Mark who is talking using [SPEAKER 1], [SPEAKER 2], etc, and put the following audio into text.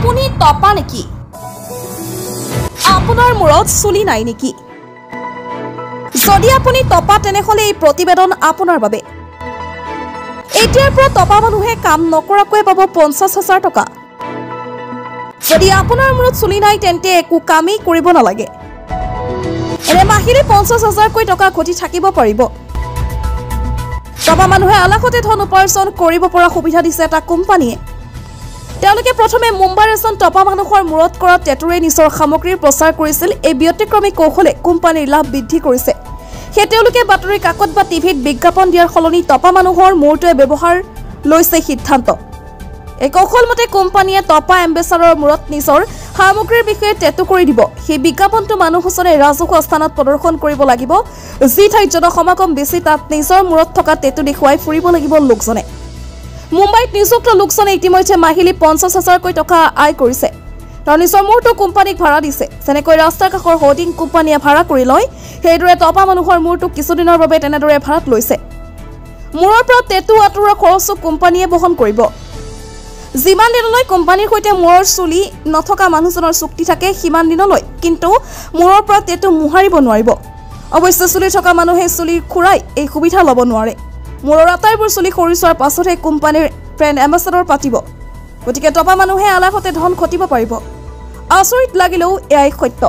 [SPEAKER 1] আপুনি টপা নেকি? আপোনাৰ মূৰত চুলি নাই নেকি? যদি আপুনি টপা তেনেহলে এই প্ৰতিবেদন আপোনাৰ বাবে। এতিয়াৰ পৰা টপা মানুহে কাম নকৰাকৈ পাব 50,000 টকা। যদি আপোনাৰ মূৰত চুলি নাই তেন্তে একো কামেই কৰিব নালাগে। এনে মাহিলী 50,000 টকা ঘটি থাকিব পাৰিব। টপা মানুহে আলাসতে ধন উপাৰ্জন কৰিব পৰা সুবিধা দিছে এটা কোম্পানীয়ে। তেওঁলোকে প্ৰথমে মুম্বাইৰ এজন টপা মানুহৰ মূৰত কৰা টেটুৰে নিজৰ সামগ্ৰীৰ প্ৰচাৰ কৰিছিল। এই ব্যতিক্ৰমী কৌশলে কোম্পানীৰ লাভ বৃদ্ধি কৰিছে। সেই তেওঁলোকে বাতৰি কাকত বা টিভিত বিজ্ঞাপন দিয়াৰ সলনি টপা মানুহৰ মূৰটোৱে ব্যৱহাৰ লৈছে সিদ্ধান্ত। এই কৌশল মতে কোম্পানীয়ে টপা এম্বেচাৰৰ মূৰত নিজৰ সামগ্ৰীৰ বিষয়ে টেটু কৰি দিব। সেই বিজ্ঞাপনটো মানুহজনে ৰাজহুৱা স্থানত প্ৰদৰ্শন কৰিব লাগিব। যি ঠাইত জনসমাগম বেছি তাত নিজৰ মূৰত থকা টেটু দেখুৱাই ফুৰিব লাগিব লোকজনে। মুম্বাইত নিযুক্ত লোকজনে ইতিমধ্যে মাহিলী 50,000 টকা আয় কৰিছে। তেওঁ নিজৰ মূৰটো কোম্পানীক ভাড়া দিছে। যেনেকৈ ৰাস্তাৰ কাষৰ হোৰ্ডিং কোম্পানীয়ে ভাড়া কৰি লয়, সেইদৰে টপা মানুহৰ মূৰটো কিছুদিনৰ বাবে তেনেদৰে ভাড়াত লৈছে। মূৰৰ পৰা টেটু আঁতৰোৱাৰ খৰচো কোম্পানীয়ে বহন কৰিব। যিমান দিনলৈ কোম্পানীৰ সৈতে মূৰৰ চুলি নথকা মানুহজনৰ চুক্তি থাকে সিমান দিনলৈ কিন্তু মূৰৰ পৰা টেটু মোহাৰিব নোৱাৰিব। অৱশ্যে চুলি থকা মানুহে চুলি খুৰাই এই সুবিধা ল'ব নোৱাৰে। মূৰৰ আটাইবোৰ চুলি সৰি যোৱাৰ পাছতহে কোম্পানীৰ ব্ৰেণ্ড এম্বেচাডৰ পাতিব। গতিকে টপা মানুহে আলাসতে ধন ঘটিব পাৰিব। আচৰিত লাগিলেও এয়াই সত্য।